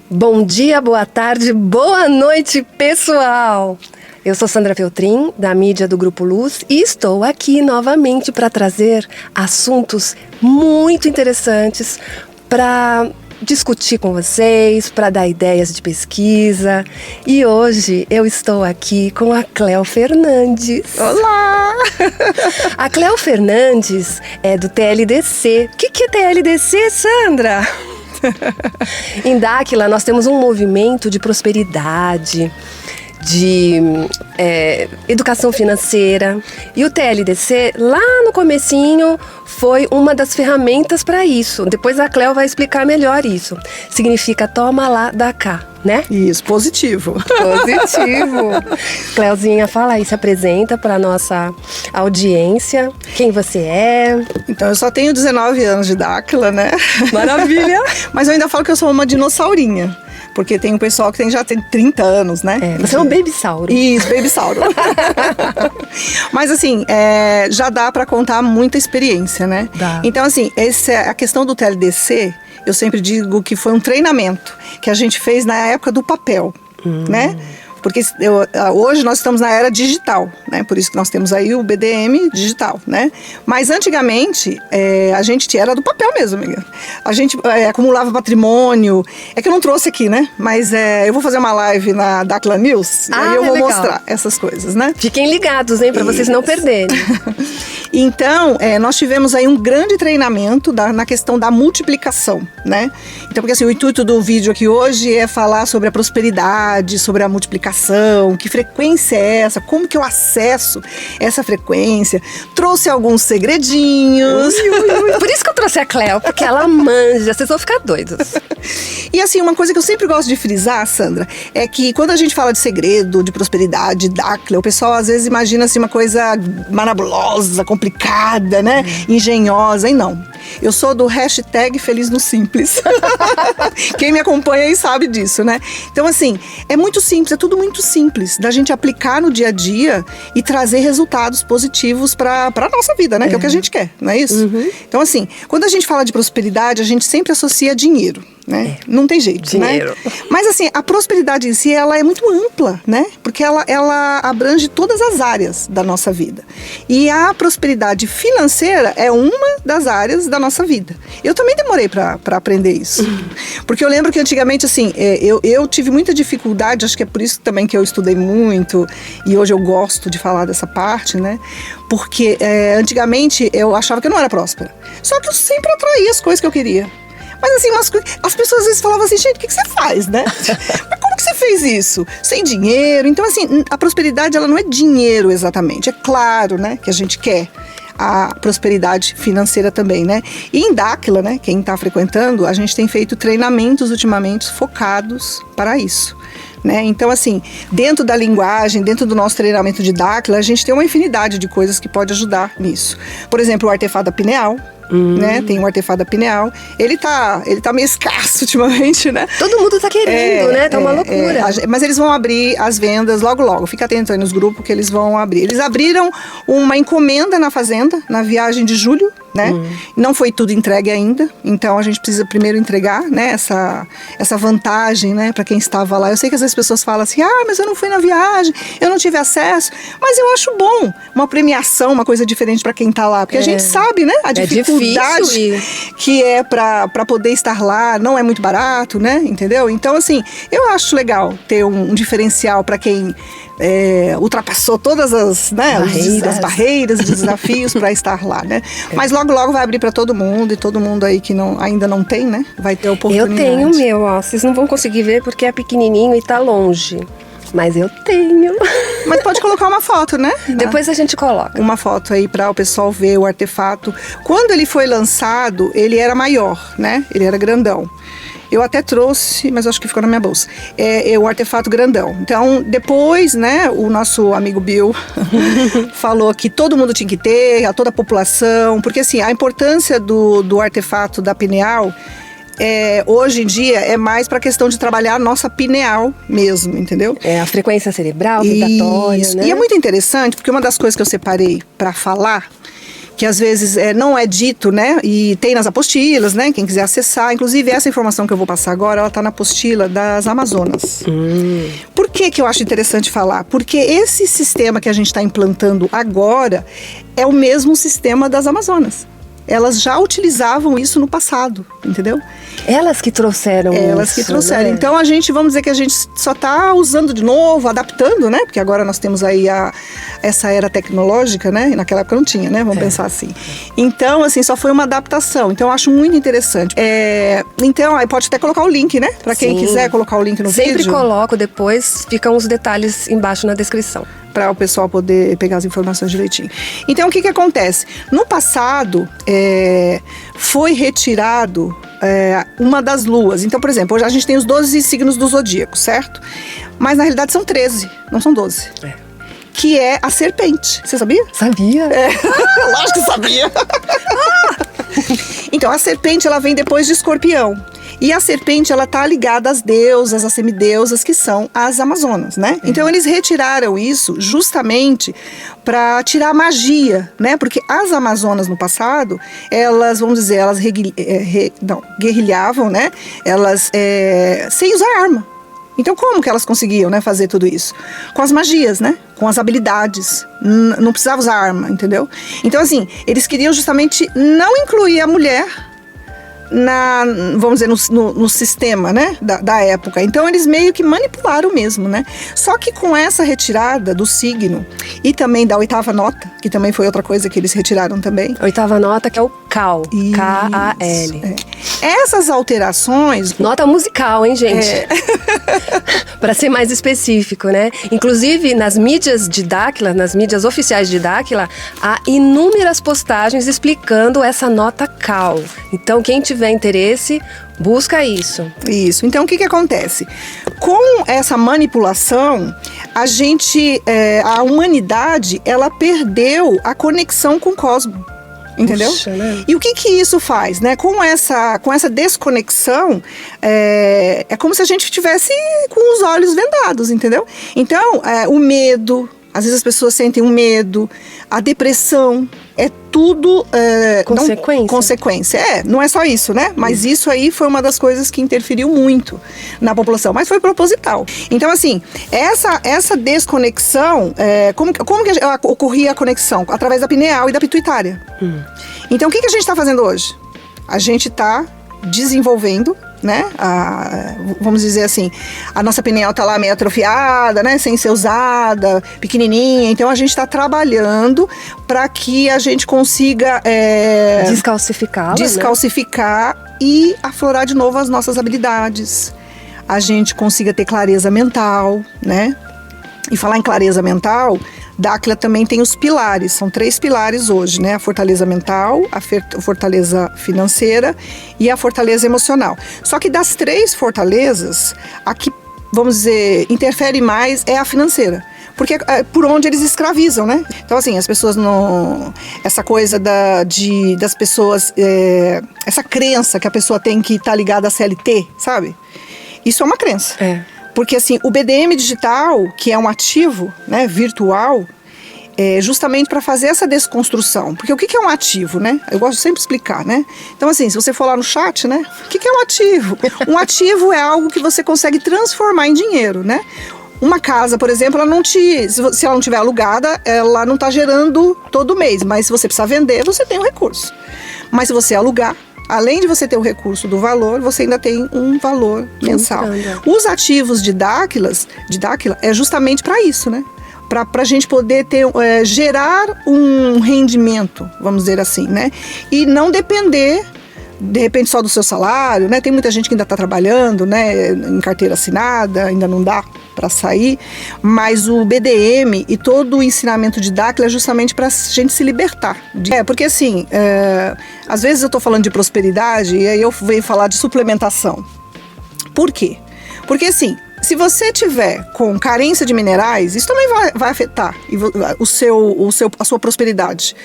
Bom dia, boa tarde, boa noite, pessoal! Eu sou Sandra Feltrin, da mídia do Grupo Luz, e estou aqui novamente para trazer assuntos muito interessantes para discutir com vocês, para dar ideias de pesquisa. E hoje eu estou aqui com a Cléo Fernandes. Olá! A Cléo Fernandes é do TLDC. O que é TLDC, Sandra? Em Dáquila, nós temos um movimento de prosperidade, de educação financeira. E o TLDC, lá no comecinho, foi uma das ferramentas para isso. Depois a Cléo vai explicar melhor isso. Significa toma lá, dá cá, né? Isso, positivo. Positivo. Cléozinha, fala aí, se apresenta para nossa audiência. Quem você é? Então, eu só tenho 19 anos de Dáquila, né? Maravilha! Mas eu ainda falo que eu sou uma dinossaurinha. Porque tem um pessoal que já tem 30 anos, né? Você é um babysauro. Isso, babysauro. Mas assim, já dá para contar muita experiência, né? Dá. Então assim, a questão do TLDC, eu sempre digo que foi um treinamento que a gente fez na época do papel, né? Porque hoje nós estamos na era digital, né? Por isso que nós temos aí o BDM digital, né? Mas antigamente, a gente era do papel mesmo, amiga. A gente acumulava patrimônio. É que eu não trouxe aqui, né? Mas eu vou fazer uma live na Dáquila News e aí eu vou mostrar essas coisas, né? Fiquem ligados, hein? Para vocês não perderem. Então, nós tivemos aí um grande treinamento na questão da multiplicação, né? Então, porque assim, o intuito do vídeo aqui hoje é falar sobre a prosperidade, sobre a multiplicação, que frequência é essa, como que eu acesso essa frequência. Trouxe alguns segredinhos. Por isso que eu trouxe a Cléo, porque ela manja, vocês vão ficar doidos. E assim, uma coisa que eu sempre gosto de frisar, Sandra, é que quando a gente fala de segredo, de prosperidade, Dáquila, o pessoal às vezes imagina assim uma coisa maravilhosa, complicada, né? Engenhosa, e não. Eu sou do hashtag Feliz no Simples. Quem me acompanha aí sabe disso, né? Então assim, é muito simples, é tudo muito simples da gente aplicar no dia a dia e trazer resultados positivos para a nossa vida, né? Que é o que a gente quer, não é isso? Então assim, quando a gente fala de prosperidade, a gente sempre associa dinheiro, né? Não tem jeito, dinheiro, né? Mas assim, a prosperidade em si, ela é muito ampla, né? Porque ela abrange todas as áreas da nossa vida. E a prosperidade financeira é uma das áreas da nossa vida. Eu também demorei para aprender isso. Porque eu lembro que antigamente, assim, eu tive muita dificuldade, acho que é por isso também que eu estudei muito, e hoje eu gosto de falar dessa parte, né? Porque antigamente eu achava que eu não era próspera. Só que eu sempre atraía as coisas que eu queria. Mas assim, as pessoas às vezes falavam assim, gente, o que você faz, né? Mas como que você fez isso? Sem dinheiro? Então assim, a prosperidade, ela não é dinheiro exatamente. É claro, né, que a gente quer a prosperidade financeira também, né? E em Dáquila, né, quem está frequentando, a gente tem feito treinamentos ultimamente focados para isso. Né? Então, assim, dentro da linguagem, dentro do nosso treinamento de Dáquila, a gente tem uma infinidade de coisas que pode ajudar nisso. Por exemplo, o artefato da pineal. Né? Tem um artefato da pineal. Ele tá meio escasso ultimamente, né? Todo mundo tá querendo, né? Tá uma loucura. Mas eles vão abrir as vendas logo. Fica atento aí nos grupos que eles vão abrir. Eles abriram uma encomenda na fazenda, na viagem de julho, né? Não foi tudo entregue ainda, então a gente precisa primeiro entregar, né? Essa vantagem, né? Para quem estava lá. Eu sei que às vezes as pessoas falam assim, mas eu não fui na viagem, eu não tive acesso. Mas eu acho bom uma premiação, uma coisa diferente para quem tá lá, porque a gente sabe, né? A dificuldade que é para poder estar lá, não é muito barato, né? Entendeu? Então, assim, eu acho legal ter um diferencial para quem ultrapassou todas as barreiras, desafios para estar lá, né? Mas logo vai abrir para todo mundo, e todo mundo aí que ainda não tem, né? Vai ter oportunidade. Eu tenho o meu, vocês não vão conseguir ver porque é pequenininho e tá longe. Mas eu tenho. Mas pode colocar uma foto, né? Depois a gente coloca. Uma foto aí para o pessoal ver o artefato. Quando ele foi lançado, ele era maior, né? Ele era grandão. Eu até trouxe, mas acho que ficou na minha bolsa. É o artefato grandão. Então, depois, né, o nosso amigo Bill falou que todo mundo tinha que ter, a toda a população. Porque, assim, a importância do artefato da pineal, hoje em dia, é mais para a questão de trabalhar a nossa pineal mesmo, entendeu? A frequência cerebral, vibratória, né? E é muito interessante, porque uma das coisas que eu separei para falar, que às vezes não é dito, né? E tem nas apostilas, né? Quem quiser acessar. Inclusive, essa informação que eu vou passar agora, ela está na apostila das Amazonas. Por que eu acho interessante falar? Porque esse sistema que a gente está implantando agora é o mesmo sistema das Amazonas. Elas já utilizavam isso no passado, entendeu? Elas que trouxeram Elas isso, que trouxeram. né? Então, vamos dizer que a gente só está usando de novo, adaptando, né? Porque agora nós temos aí essa era tecnológica, né? E naquela época não tinha, né? Vamos pensar assim. Então, assim, só foi uma adaptação. Então, eu acho muito interessante. Então, aí pode até colocar o link, né? Para quem quiser colocar o link no vídeo. Sempre coloco, depois ficam os detalhes embaixo na descrição. Para o pessoal poder pegar as informações direitinho. Então, o que acontece? No passado, foi retirado uma das luas. Então, por exemplo, hoje a gente tem os 12 signos do zodíaco, certo? Mas, na realidade, são 13, não são 12. Que é a serpente. Você sabia? Sabia. Lógico que sabia. Então, a serpente, ela vem depois de Escorpião. E a serpente, ela tá ligada às deusas, às semideusas, que são as Amazonas, né? Então, eles retiraram isso justamente para tirar a magia, né? Porque as Amazonas, no passado, elas, vamos dizer, elas guerrilhavam, né? Elas, sem usar arma. Então, como que elas conseguiam, né, fazer tudo isso? Com as magias, né? Com as habilidades. Não precisava usar arma, entendeu? Então, assim, eles queriam justamente não incluir a mulher vamos dizer, no sistema, né, da época. Então, eles meio que manipularam mesmo, né? Só que com essa retirada do signo e também da oitava nota, que também foi outra coisa que eles retiraram também. Oitava nota, que é o Cal. K-A-L. Essas alterações... Nota musical, hein, gente? Para ser mais específico, né? Inclusive, nas mídias de Dáquila, nas mídias oficiais de Dáquila, há inúmeras postagens explicando essa nota Cal. Então, quem tiver interesse, busca isso. Isso. Então, o que acontece? Com essa manipulação, a humanidade, ela perdeu a conexão com o cosmos. Entendeu? Puxa, né? E o que isso faz, né? Com essa desconexão, é como se a gente estivesse com os olhos vendados, entendeu? Então, o medo, às vezes as pessoas sentem um medo, a depressão, é tudo... consequência. Não é só isso, né? Mas isso aí foi uma das coisas que interferiu muito na população, mas foi proposital. Então, assim, essa desconexão, como que ocorria a conexão? Através da pineal e da pituitária. Então, o que a gente está fazendo hoje? A gente está desenvolvendo, né? Vamos dizer assim, a nossa pineal tá lá meio atrofiada, né? Sem ser usada, pequenininha. Então, a gente está trabalhando para que a gente consiga descalcificar, né? E aflorar de novo as nossas habilidades. A gente consiga ter clareza mental, né? E falar em clareza mental, Dáquila também tem os pilares, são 3 pilares hoje, né? A fortaleza mental, a fortaleza financeira e a fortaleza emocional. Só que das 3 fortalezas, a que, vamos dizer, interfere mais é a financeira. Porque é por onde eles escravizam, né? Então, assim, as pessoas essa coisa das pessoas... essa crença que a pessoa tem que estar ligada à CLT, sabe? Isso é uma crença. Porque, assim, o BDM digital, que é um ativo, né, virtual, é justamente para fazer essa desconstrução. Porque o que é um ativo, né? Eu gosto de sempre explicar, né? Então, assim, se você for lá no chat, né? O que é um ativo? Um ativo é algo que você consegue transformar em dinheiro, né? Uma casa, por exemplo, se ela não tiver alugada, ela não está gerando todo mês. Mas se você precisar vender, você tem um recurso. Mas se você alugar, além de você ter o recurso do valor, você ainda tem um valor mensal. Os ativos de Dáquila é justamente para isso, né? Para a gente poder gerar um rendimento, vamos dizer assim, né? E não depender, de repente, só do seu salário, né? Tem muita gente que ainda está trabalhando, né? Em carteira assinada, ainda não dá para sair. Mas o BDM e todo o ensinamento de Dáquila é justamente para a gente se libertar. Porque assim, às vezes eu estou falando de prosperidade e aí eu venho falar de suplementação. Por quê? Porque assim, se você tiver com carência de minerais, isso também vai afetar a sua prosperidade.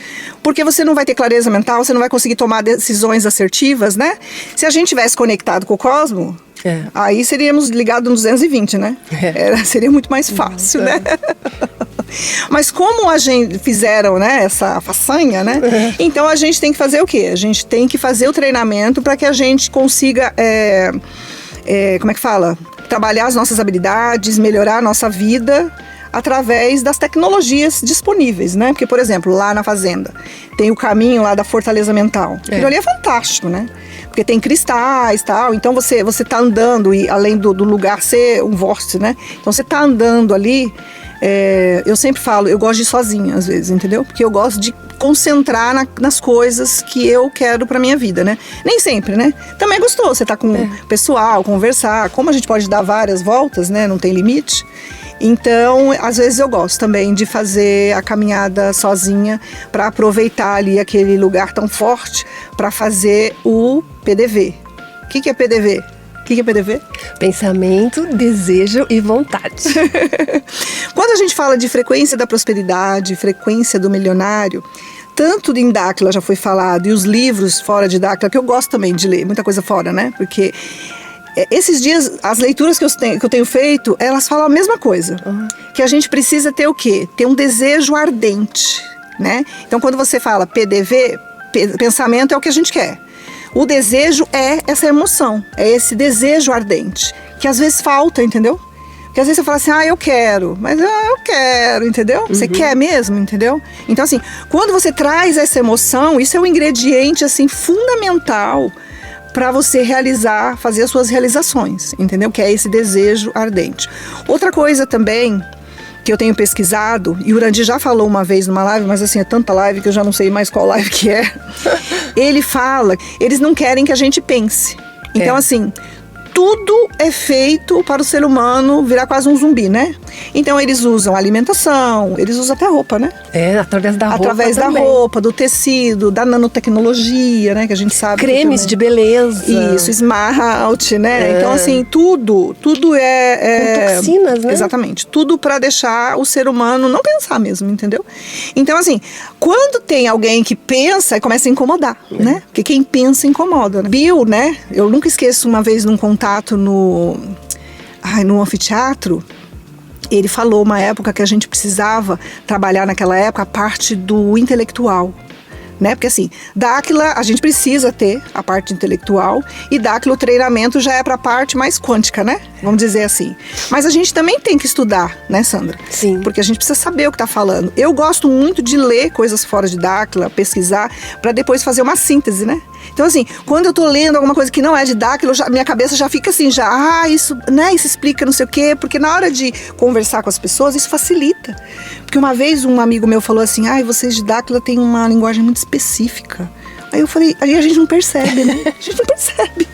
Porque você não vai ter clareza mental, você não vai conseguir tomar decisões assertivas, né? Se a gente tivesse conectado com o cosmos, aí seríamos ligados no 220, né? Seria muito mais fácil, né? Mas como a gente fizeram, né, essa façanha, né? Então a gente tem que fazer o quê? A gente tem que fazer o treinamento para que a gente consiga, como é que fala? Trabalhar as nossas habilidades, melhorar a nossa vida através das tecnologias disponíveis, né? Porque, por exemplo, lá na fazenda tem o caminho lá da fortaleza mental. Aquilo ali é fantástico, né? Porque tem cristais e tal, então você tá andando e além do lugar ser um vórtice, né? Então você tá andando ali, eu sempre falo, eu gosto de ir sozinha às vezes, entendeu? Porque eu gosto de concentrar nas coisas que eu quero pra minha vida, né? Nem sempre, né? Também é gostoso você tá com o pessoal, conversar, como a gente pode dar várias voltas, né? Não tem limite. Então, às vezes eu gosto também de fazer a caminhada sozinha para aproveitar ali aquele lugar tão forte para fazer o PDV. O que é PDV? O que é PDV? Pensamento, desejo e vontade. Quando a gente fala de frequência da prosperidade, frequência do milionário, tanto em Dáquila já foi falado, e os livros fora de Dáquila, que eu gosto também de ler, muita coisa fora, né? Porque esses dias, as leituras que eu tenho feito, elas falam a mesma coisa. Que a gente precisa ter o quê? Ter um desejo ardente, né? Então, quando você fala PDV, pensamento é o que a gente quer. O desejo é essa emoção, é esse desejo ardente, que às vezes falta, entendeu? Porque às vezes você fala assim, eu quero, mas eu quero, entendeu? Você quer mesmo, entendeu? Então, assim, quando você traz essa emoção, isso é um ingrediente, assim, fundamental para você realizar, fazer as suas realizações, entendeu? Que é esse desejo ardente. Outra coisa também que eu tenho pesquisado, e o Urandi já falou uma vez numa live, mas assim, é tanta live que eu já não sei mais qual live que é. Ele fala, eles não querem que a gente pense. Então, assim, tudo é feito para o ser humano virar quase um zumbi, né? Então eles usam alimentação, eles usam até roupa, né? Através da roupa. Através da roupa, do tecido, da nanotecnologia, né? Que a gente sabe. Cremes de beleza. Isso, esmalte, né? Então, assim, tudo é... Com toxinas, né? Exatamente. Tudo para deixar o ser humano não pensar mesmo, entendeu? Então, assim, quando tem alguém que pensa, começa a incomodar, né? Porque quem pensa incomoda, né? Bill, né? Eu nunca esqueço uma vez num contato no anfiteatro, ele falou uma época que a gente precisava trabalhar naquela época a parte do intelectual, né? Porque assim, Dáquila a gente precisa ter a parte intelectual e Dáquila o treinamento já é para a parte mais quântica, né? Vamos dizer assim. Mas a gente também tem que estudar, né, Sandra? Sim. Porque a gente precisa saber o que está falando. Eu gosto muito de ler coisas fora de Dáquila, pesquisar, para depois fazer uma síntese, né? Então, assim, quando eu tô lendo alguma coisa que não é de Dáquila, minha cabeça já fica assim, isso, né, isso explica não sei o quê, porque na hora de conversar com as pessoas, isso facilita. Porque uma vez um amigo meu falou assim, vocês de Dáquila têm uma linguagem muito específica. Aí eu falei, aí a gente não percebe, né? A gente não percebe.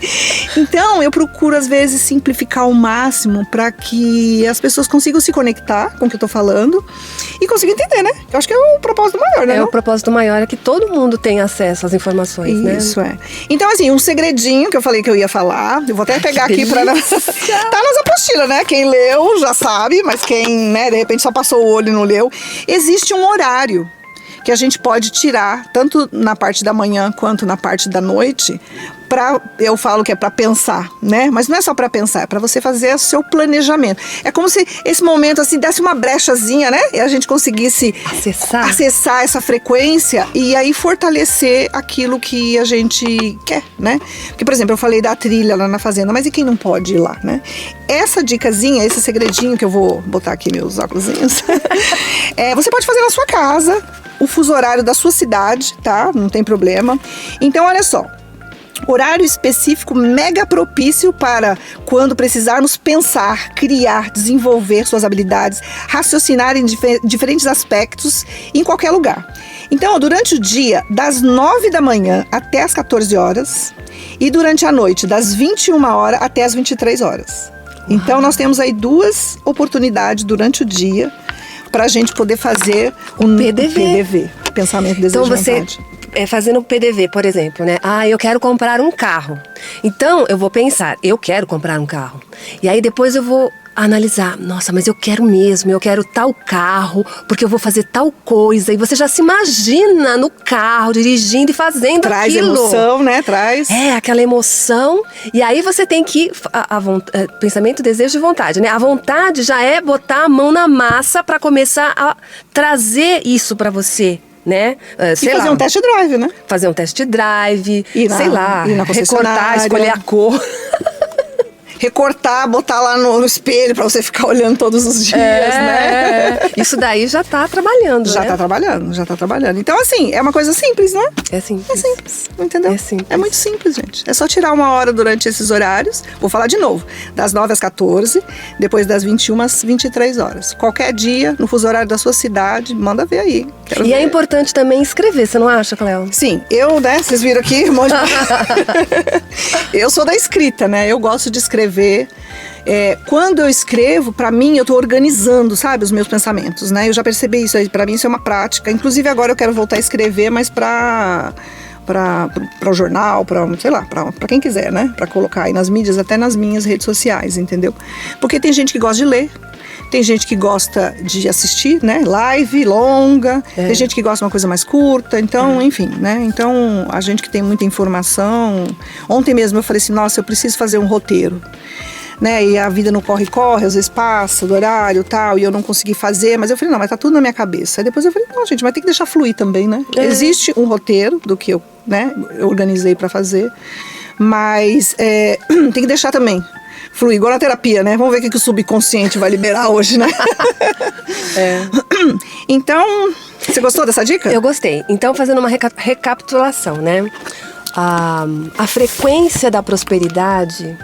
Então, eu procuro, às vezes, simplificar ao máximo para que as pessoas consigam se conectar com o que eu tô falando e consigam entender, né? Eu acho que é o propósito maior, né? O propósito maior é que todo mundo tenha acesso às informações, né? Isso, Então, assim, um segredinho que eu falei que eu ia falar, eu vou até pegar aqui para... Tá nas apostilas, né? Quem leu já sabe, mas quem, né, de repente só passou o olho e não leu. Existe um horário que a gente pode tirar, tanto na parte da manhã quanto na parte da noite, eu falo que é para pensar, né? Mas não é só para pensar, é para você fazer o seu planejamento. É como se esse momento assim desse uma brechazinha, né? E a gente conseguisse acessar essa frequência e aí fortalecer aquilo que a gente quer, né? Porque, por exemplo, eu falei da trilha lá na fazenda, mas e quem não pode ir lá, né? Essa dicasinha, esse segredinho que eu vou botar aqui meus óculosinhos, você pode fazer na sua casa, o fuso horário da sua cidade, tá? Não tem problema. Então, olha só. Horário específico mega propício para quando precisarmos pensar, criar, desenvolver suas habilidades, raciocinar em diferentes aspectos em qualquer lugar. Então, durante o dia, das 9 da manhã até as 14 horas e durante a noite, das 21 horas até as 23 horas. Então, nós temos aí 2 oportunidades durante o dia para a gente poder fazer um PDV, pensamento, desejo, vontade. Fazendo o PDV, por exemplo, né? Eu quero comprar um carro. Então, eu vou pensar, eu quero comprar um carro. E aí, depois eu vou analisar, nossa, mas eu quero tal carro, porque eu vou fazer tal coisa. E você já se imagina no carro, dirigindo e fazendo Traz aquilo. emoção, né? Traz. É, aquela emoção. E aí você tem que, pensamento, desejo e vontade, né? A vontade já é botar a mão na massa para começar a trazer isso para você. Né? E fazer um test drive, né? Fazer um test drive, ir na recortar, escolher a cor. Recortar, botar lá no espelho pra você ficar olhando todos os dias, né? Isso daí já tá trabalhando, já né? tá trabalhando. Então, assim, é uma coisa simples, não é? É simples. É simples, entendeu? É simples. É muito simples, gente. É só tirar uma hora durante esses horários. Vou falar de novo. Das 9 às 14, depois das 21 às 23 horas. Qualquer dia, no fuso horário da sua cidade, manda ver aí. Quero ver. É importante também escrever, você não acha, Cléo? Sim, né? Vocês viram aqui? Eu sou da escrita, né? Eu gosto de escrever. Quando eu escrevo, pra mim, eu tô organizando, sabe, os meus pensamentos, né? Eu já percebi isso aí, pra mim isso é uma prática. Inclusive agora eu quero voltar a escrever, mas para o jornal, sei lá, para quem quiser, né? Para colocar aí nas mídias, até nas minhas redes sociais, entendeu? Porque tem gente que gosta de ler. Tem gente que gosta de assistir, né? Live, longa. Tem gente que gosta de uma coisa mais curta. Então, enfim, né? Então, a gente que tem muita informação... Ontem mesmo eu falei assim, nossa, eu preciso fazer um roteiro. Né? E a vida não corre-corre, às vezes passa do horário e tal, e eu não consegui fazer. Mas eu falei, não, mas tá tudo na minha cabeça. Aí depois eu falei, não, gente, mas tem que deixar fluir também, né? Existe um roteiro do que eu organizei para fazer. Mas tem que deixar também fluir, igual na terapia, né? Vamos ver o que o subconsciente vai liberar hoje, né? Então, você gostou dessa dica? Eu gostei. Então, fazendo uma recapitulação, né? A frequência da prosperidade,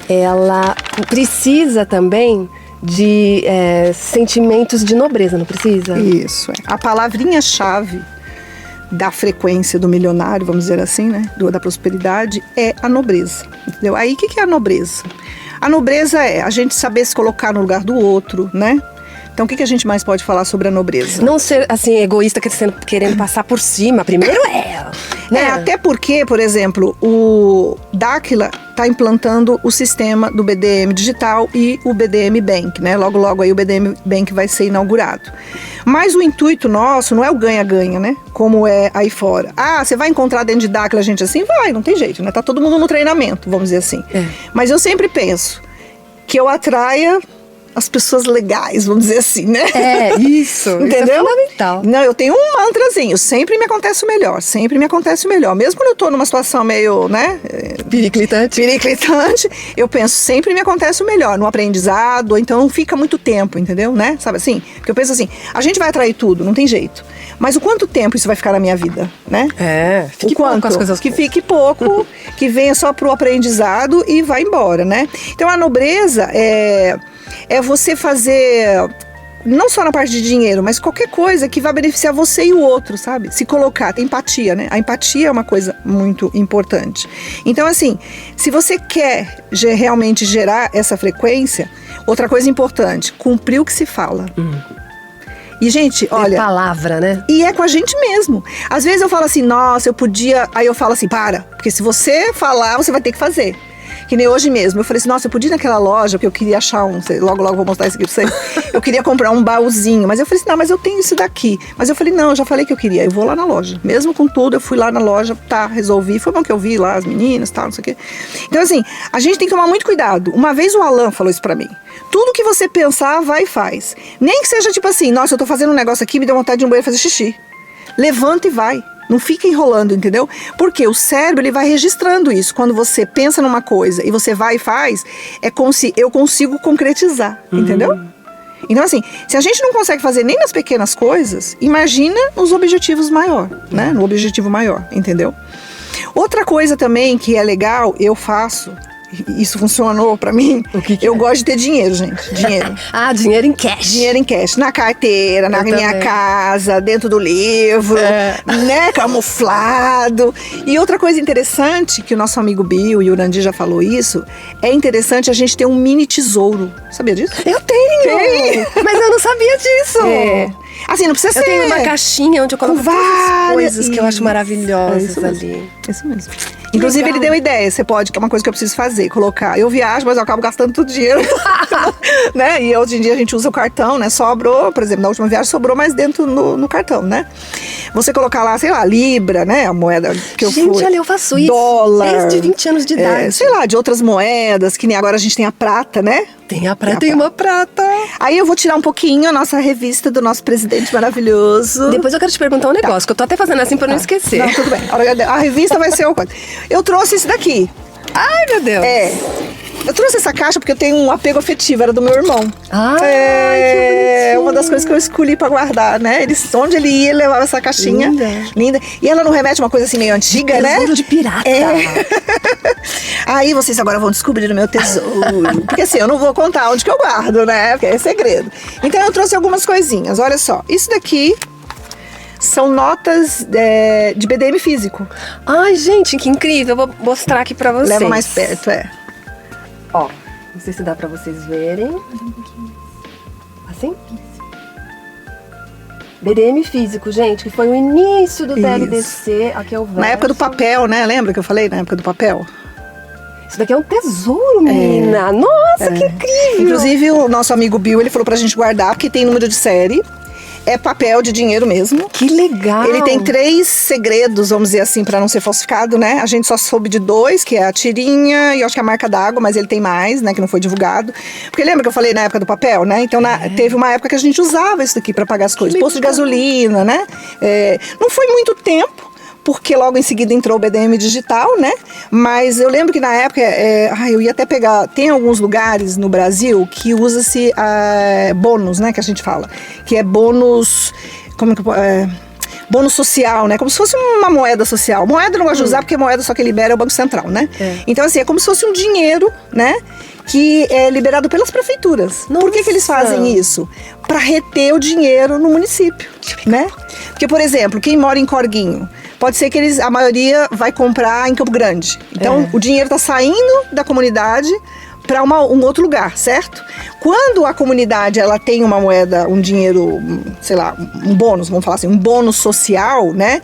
ela precisa também de sentimentos de nobreza, não precisa? Isso, A palavrinha-chave da frequência do milionário, vamos dizer assim, né? Da prosperidade, é a nobreza. Entendeu? Aí, o que é a nobreza? A nobreza é a gente saber se colocar no lugar do outro, né? Então, o que a gente mais pode falar sobre a nobreza? Não ser, assim, egoísta, querendo passar por cima. Primeiro né? Até porque, por exemplo, o Dáquila está implantando o sistema do BDM Digital e o BDM Bank, né? Logo, logo aí o BDM Bank vai ser inaugurado. Mas o intuito nosso não é o ganha-ganha, né? Como é aí fora. Você vai encontrar dentro de Dáquila gente assim? Vai, não tem jeito, né? Tá todo mundo no treinamento, vamos dizer assim. Mas eu sempre penso que eu atraia as pessoas legais, vamos dizer assim, né? Isso. Entendeu? Isso é fundamental. Não, eu tenho um mantrazinho, sempre me acontece o melhor, Mesmo quando eu tô numa situação meio, né? Periclitante, eu penso, sempre me acontece o melhor, no aprendizado, ou então não fica muito tempo, entendeu? Né? Sabe assim? Porque eu penso assim, a gente vai atrair tudo, não tem jeito. Mas o quanto tempo isso vai ficar na minha vida, né? Fique pouco com as coisas que fique pouco, que venha só pro aprendizado e vai embora, né? Então a nobreza é você fazer, não só na parte de dinheiro, mas qualquer coisa que vá beneficiar você e o outro, sabe? Se colocar, tem empatia, né? A empatia é uma coisa muito importante. Então, assim, se você quer realmente gerar essa frequência, outra coisa importante, cumprir o que se fala. E, gente, olha... palavra, né? E é com a gente mesmo. Às vezes eu falo assim, nossa, eu podia... Aí eu falo assim, porque se você falar, você vai ter que fazer. Que nem hoje mesmo. Eu falei assim, nossa, eu podia ir naquela loja, porque eu queria achar logo vou mostrar isso aqui pra vocês. Eu queria comprar um baúzinho. Mas eu falei assim, não, mas eu tenho isso daqui. Mas eu falei, não, eu já falei que eu queria. Eu vou lá na loja. Mesmo com tudo, eu fui lá na loja, resolvi. Foi bom que eu vi lá as meninas, não sei o quê. Então, assim, a gente tem que tomar muito cuidado. Uma vez o Alan falou isso pra mim. Tudo que você pensar, vai e faz. Nem que seja tipo assim, nossa, eu tô fazendo um negócio aqui, me deu vontade de ir no banheiro fazer xixi. Levanta e vai. Não fica enrolando, entendeu? Porque o cérebro, ele vai registrando isso. Quando você pensa numa coisa e você vai e faz, é como se eu consigo concretizar, entendeu? Então, assim, se a gente não consegue fazer nem nas pequenas coisas, imagina nos objetivos maior, né? No objetivo maior, entendeu? Outra coisa também que é legal, eu faço... Isso funcionou pra mim. Eu gosto de ter dinheiro, gente. Dinheiro. Dinheiro em cash. Dinheiro em cash. Na carteira, na minha casa, dentro do livro, né? Camuflado. E outra coisa interessante, que o nosso amigo Bill e o Urandi já falou isso, é interessante a gente ter um mini tesouro. Sabia disso? Eu tenho! Mas eu não sabia disso! Assim, não precisa Eu ser... tenho uma caixinha onde eu coloco com várias várias coisas que eu acho isso. maravilhosas É isso mesmo. ali. Isso mesmo. Inclusive, legal. ele deu ideia. Você pode, que é uma coisa que eu preciso fazer, colocar. Eu viajo, mas eu acabo gastando todo o dinheiro. Né? E hoje em dia a gente usa o cartão, né? Sobrou, por exemplo, na última viagem sobrou mais dentro no cartão, né? Você colocar lá, sei lá, Libra, né? A moeda que eu fui. Gente, olha, eu faço isso dólar, desde 20 anos de idade. sei lá, de outras moedas, que nem agora a gente tem a prata, né? Tem a prata e uma prata. Aí eu vou tirar um pouquinho a nossa revista do nosso presidente maravilhoso. Depois eu quero te perguntar um negócio, que eu tô até fazendo assim pra não esquecer. Não, tudo bem. A revista vai ser o coisa. Eu trouxe esse daqui. Ai, meu Deus. Eu trouxe essa caixa porque eu tenho um apego afetivo, era do meu irmão. Ai, que É bonitinho. uma das coisas que eu escolhi pra guardar, né? Onde ele ia, ele levava essa caixinha. Linda. E ela não remete uma coisa assim meio antiga, né? Tesouro de pirata. Aí vocês agora vão descobrir o meu tesouro. Porque assim, eu não vou contar onde que eu guardo, né? Porque é segredo. Então eu trouxe algumas coisinhas. Olha só, isso daqui são notas de BDM físico. Ai, gente, que incrível. Eu vou mostrar aqui pra vocês. Leva mais perto, Ó, não sei se dá pra vocês verem. Assim? BDM físico, gente, que foi o início do TLDC. Aqui é o verso. Na época do papel, né? Lembra que eu falei na época do papel? Isso daqui é um tesouro, menina. Nossa, que incrível. Inclusive, o nosso amigo Bill, ele falou pra gente guardar, porque tem número de série. É papel de dinheiro mesmo. Que legal. Ele tem 3 segredos, vamos dizer assim, pra não ser falsificado, né? A gente só soube de 2, que é a tirinha e eu acho que é a marca d'água, mas ele tem mais, né? Que não foi divulgado. Porque lembra que eu falei na época do papel, né? Então teve uma época que a gente usava isso daqui pra pagar as coisas. Posto de gasolina, né? Não foi muito tempo, porque logo em seguida entrou o BDM digital, né? Mas eu lembro que na época, eu ia até pegar, tem alguns lugares no Brasil que usa-se bônus, né? Que a gente fala, que é bônus, bônus social, né? Como se fosse uma moeda social. Moeda eu não gosto de usar, porque moeda só que libera é o Banco Central, né? Então assim, é como se fosse um dinheiro, né? Que é liberado pelas prefeituras. Por que eles fazem isso? Para reter o dinheiro no município, né? Porque, por exemplo, quem mora em Corguinho, pode ser que a maioria vai comprar em Campo Grande. Então, o dinheiro está saindo da comunidade para um outro lugar, certo? Quando a comunidade ela tem uma moeda, um dinheiro, sei lá, um bônus, vamos falar assim, um bônus social, né?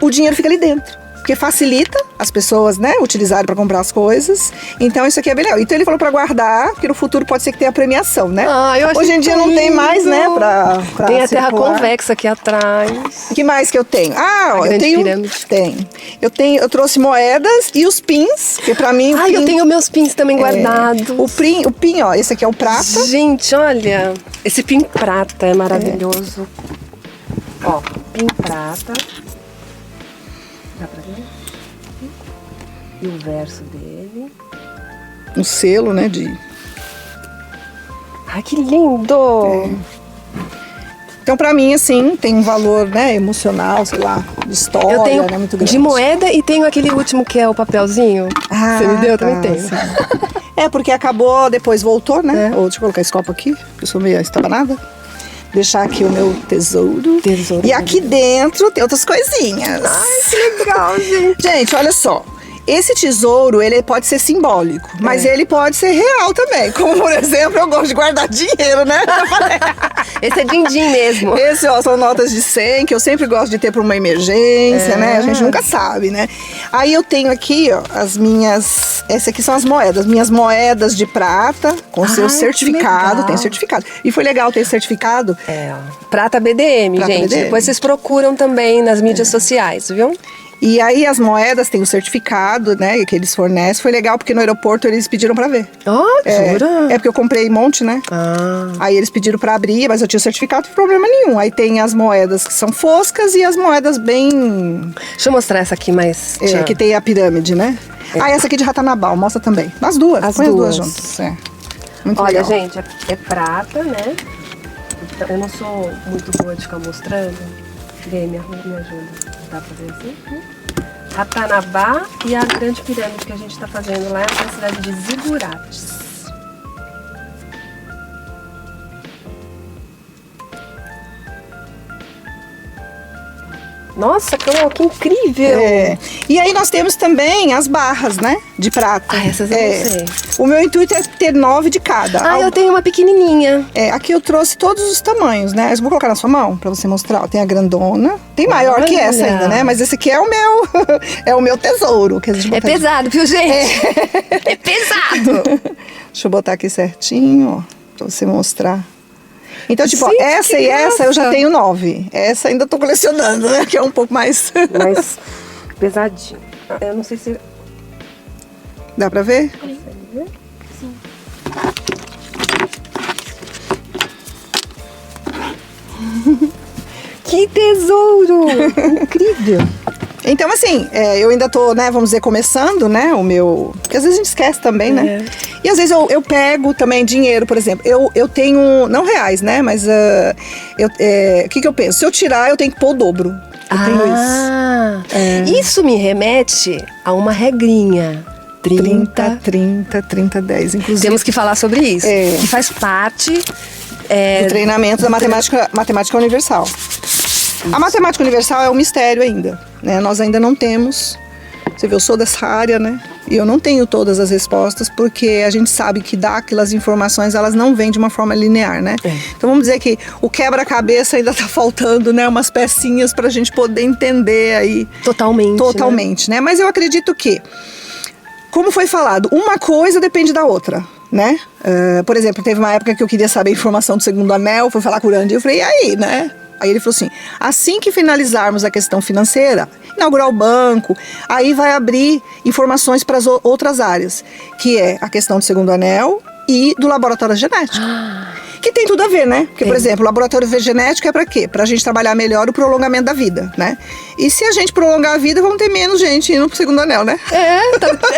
O dinheiro fica ali dentro. Porque facilita as pessoas, né, utilizarem para comprar as coisas. Então isso aqui é bem legal. Então ele falou para guardar, porque no futuro pode ser que tenha premiação, né? Eu achei Hoje em dia não tem mais, né, pra tem a terra circular. convexa aqui atrás. O que mais que eu tenho? Eu tenho. Pirâmide. Eu trouxe moedas e os pins, que pra mim. Eu tenho meus pins também guardados. O pin, ó, esse aqui é o prata. Gente, olha, esse pin prata é maravilhoso. Ó, pin prata. Dá pra ver? E o verso dele. Um selo, né, Ai, que lindo! Então, pra mim, assim, tem um valor, né, emocional, sei lá, de história, Eu tenho né, muito grande. de moeda e tenho aquele último que é o papelzinho. Você me deu? Eu também tenho. Sim. Porque acabou, depois voltou, né? Deixa eu colocar esse copo aqui, porque eu sou meio estabanada. Deixar aqui o meu tesouro. E aqui dentro tem outras coisinhas. Ai, que legal, gente. Gente, olha só. Esse tesouro, ele pode ser simbólico, mas ele pode ser real também. Como, por exemplo, eu gosto de guardar dinheiro, né? Esse é din-din mesmo. Esse, ó, são notas de 100, que eu sempre gosto de ter para uma emergência, né? A gente nunca sabe, né? Aí eu tenho aqui, ó, as minhas... Essas aqui são as moedas. Minhas moedas de prata, com seu certificado. Tem certificado. E foi legal ter esse certificado. Prata BDM, Prata gente. BDM. Depois vocês procuram também nas mídias sociais, viu? E aí as moedas têm o certificado, né, que eles fornecem. Foi legal porque no aeroporto eles pediram pra ver. Jura? Porque eu comprei um monte, né? Aí eles pediram pra abrir, mas eu tinha o certificado, não tem problema nenhum. Aí tem as moedas que são foscas e as moedas bem... Deixa eu mostrar essa aqui mais. que tem a pirâmide, né? Essa aqui de Ratanabal, mostra também. As duas, põe as duas juntas. Muito Olha, legal. gente, é prata, né? Então, eu não sou muito boa de ficar mostrando. Vem, me ajuda. Dá pra ver assim? Ratanabá e a grande pirâmide que a gente tá fazendo lá na cidade de Zigurates. Nossa, Cléo, que incrível! E aí nós temos também as barras, né? De prata. Ah, essas eu não sei. O meu intuito é ter 9 de cada. Eu tenho uma pequenininha. Aqui eu trouxe todos os tamanhos, né? Eu vou colocar na sua mão pra você mostrar. Ó, tem a grandona. Tem maior que essa ainda, né? Mas esse aqui é o meu, é o meu tesouro. Que a gente pesado, viu, gente? É pesado! Deixa eu botar aqui certinho, ó, pra você mostrar. Então, tipo, gente, essa e essa eu já tenho 9. Essa ainda tô colecionando, né? Que é um pouco mais... mais pesadinho. Eu não sei se... Dá pra ver? Sim. Que tesouro! Incrível! Então, assim, eu ainda tô, né, vamos dizer, começando, né, o meu... Porque às vezes a gente esquece também, né? E às vezes eu pego também dinheiro, por exemplo. Eu tenho, não reais, né, mas o que eu penso? Se eu tirar, eu tenho que pôr o dobro. Eu tenho isso. Isso me remete a uma regrinha. 30, 10, inclusive. Temos que falar sobre isso. Que faz parte... do treinamento da matemática universal. A matemática universal é um mistério ainda, né? Nós ainda não temos. Você vê, eu sou dessa área, né? E eu não tenho todas as respostas, porque a gente sabe que aquelas informações, elas não vêm de uma forma linear, né? Então vamos dizer que o quebra-cabeça ainda tá faltando, né? Umas pecinhas pra gente poder entender aí. Totalmente, né? Mas eu acredito que, como foi falado, uma coisa depende da outra, né? Por exemplo, teve uma época que eu queria saber a informação do segundo anel, fui falar com o Urandi, eu falei, e aí, né? Aí ele falou assim que finalizarmos a questão financeira, inaugurar o banco, aí vai abrir informações para as outras áreas, que é a questão do segundo anel e do laboratório genético. Que tem tudo a ver, né? Porque, por exemplo, o laboratório genético é para quê? Pra gente trabalhar melhor o prolongamento da vida, né? E se a gente prolongar a vida, vamos ter menos gente indo pro segundo anel, né? É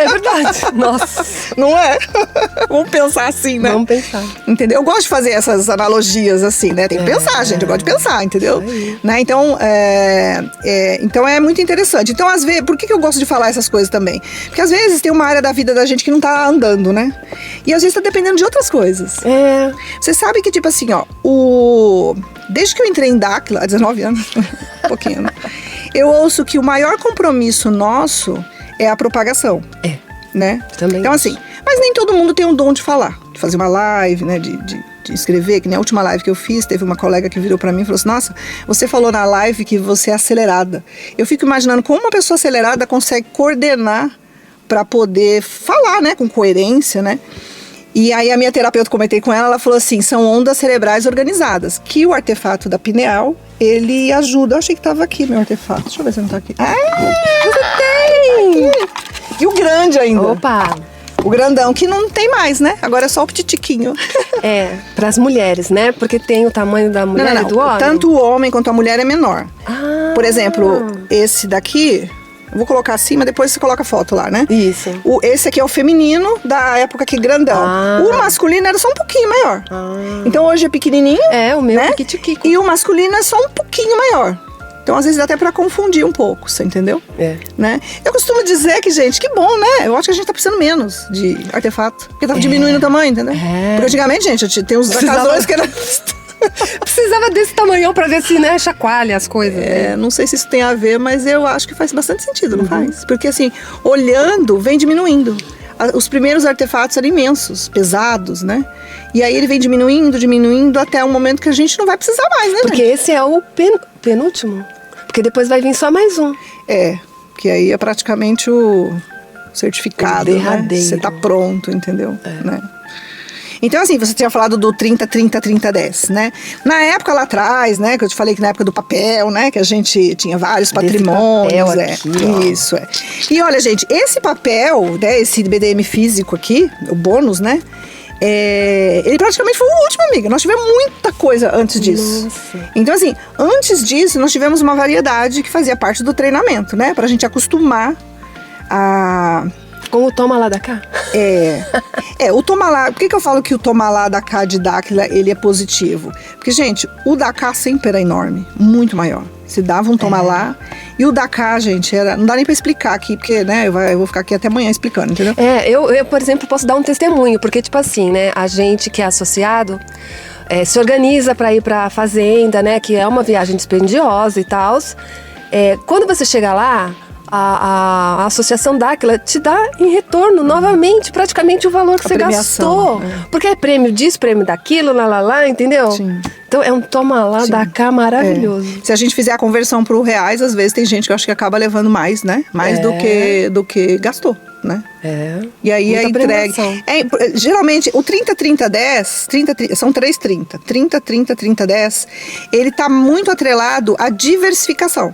verdade. Nossa. Não é? Vamos pensar assim, né? Vamos pensar. Entendeu? Eu gosto de fazer essas analogias assim, né? Tem que pensar, gente. Eu gosto de pensar, entendeu? Né? Então, então é muito interessante. Então, às vezes, por que eu gosto de falar essas coisas também? Porque às vezes tem uma área da vida da gente que não tá andando, né? E às vezes tá dependendo de outras coisas. Você sabe que, tipo assim, ó, desde que eu entrei em Dáquila, há 19 anos, um pouquinho, né? Eu ouço que o maior compromisso nosso é a propagação. Né? Também. Então, assim, mas nem todo mundo tem o dom de falar, de fazer uma live, né? De escrever, que nem a última live que eu fiz, teve uma colega que virou pra mim e falou assim, nossa, você falou na live que você é acelerada. Eu fico imaginando como uma pessoa acelerada consegue coordenar pra poder falar, né? Com coerência, né? E aí a minha terapeuta, comentei com ela falou assim, são ondas cerebrais organizadas, que o artefato da pineal, ele ajuda. Eu achei que tava aqui meu artefato, deixa eu ver se não tá aqui. Você tem! Aqui. E o grande ainda. Opa! O grandão, que não tem mais, né? Agora é só o petitiquinho. Pras mulheres, né? Porque tem o tamanho da mulher e do homem. Tanto o homem quanto a mulher é menor. Por exemplo, esse daqui... Eu vou colocar assim, mas depois você coloca a foto lá, né? Isso. Esse aqui é o feminino, da época que grandão. O masculino era só um pouquinho maior. Então hoje é pequenininho. O meu né? é pequitiquico. E o masculino é só um pouquinho maior. Então, às vezes, dá até pra confundir um pouco, você entendeu? Né? Eu costumo dizer que, gente, que bom, né? Eu acho que a gente tá precisando menos de artefato. Porque tá diminuindo o tamanho, entendeu? Porque antigamente, gente, tem uns casões que era... Precisava desse tamanhão pra ver se, né, chacoalha as coisas. Não sei se isso tem a ver, mas eu acho que faz bastante sentido, não faz? Porque assim, olhando, vem diminuindo. Os primeiros artefatos eram imensos, pesados, né? E aí ele vem diminuindo até um momento que a gente não vai precisar mais, né? Porque esse é o penúltimo. Porque depois vai vir só mais um. Que aí é praticamente o certificado, né? Você tá pronto, entendeu? Né? Então, assim, você tinha falado do 30-30-30-10, né? Na época lá atrás, né? Que eu te falei que na época do papel, né? Que a gente tinha vários patrimônios. Aqui, isso, E olha, gente, esse papel, né? Esse BDM físico aqui, o bônus, né? Ele praticamente foi o último, amiga. Nós tivemos muita coisa antes disso. Nossa. Então, assim, antes disso, nós tivemos uma variedade que fazia parte do treinamento, né? Pra gente acostumar a... Com o toma lá da cá? O toma lá... Por que eu falo que o toma lá da cá de Dáquila, ele é positivo? Porque, gente, o da cá sempre era enorme, muito maior. Se dava um toma lá. E o da cá, gente, não dá nem pra explicar aqui, porque, né, eu vou ficar aqui até amanhã explicando, entendeu? Eu, por exemplo, posso dar um testemunho, porque, tipo assim, né, a gente que é associado... se organiza para ir para a fazenda, né? Que é uma viagem dispendiosa e tal. quando você chega lá, a associação Dáquila te dá em retorno novamente praticamente o valor que você gastou. Porque é prêmio disso, prêmio daquilo, entendeu? Sim. Então é um toma lá da cá maravilhoso. Se a gente fizer a conversão para o reais, às vezes tem gente que eu acho que acaba levando mais, né? Mais do que gastou, né? E aí a entrega. Geralmente o 30-30-10, são 3-30. 30-30-30-10, ele tá muito atrelado à diversificação.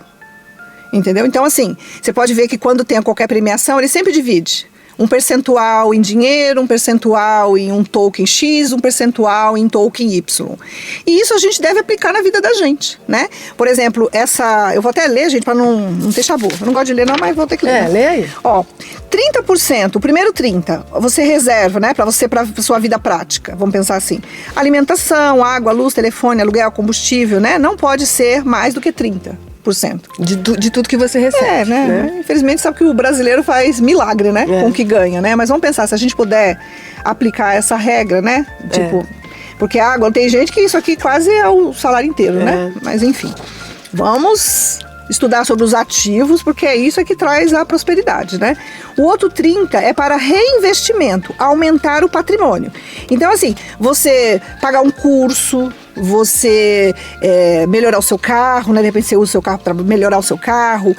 Entendeu? Então, assim, você pode ver que quando tem qualquer premiação, ele sempre divide. Um percentual em dinheiro, um percentual em um token X, um percentual em token Y. E isso a gente deve aplicar na vida da gente, né? Por exemplo, eu vou até ler, gente, para não ter chabu. Eu não gosto de ler não, mas vou ter que ler. Lê aí. 30%, o primeiro 30%, você reserva, né, para sua vida prática. Vamos pensar assim. Alimentação, água, luz, telefone, aluguel, combustível, né? Não pode ser mais do que 30%. De tudo que você recebe. Né? Infelizmente, sabe que o brasileiro faz milagre, né? Com o que ganha, né? Mas vamos pensar, se a gente puder aplicar essa regra, né? Tipo, porque a água, tem gente que isso aqui quase é o salário inteiro, né? Mas enfim, vamos estudar sobre os ativos, porque é isso que traz a prosperidade, né? O outro 30% é para reinvestimento, aumentar o patrimônio. Então, assim, você pagar um curso, você melhorar o seu carro, né? De repente você usa o seu carro para melhorar o seu carro,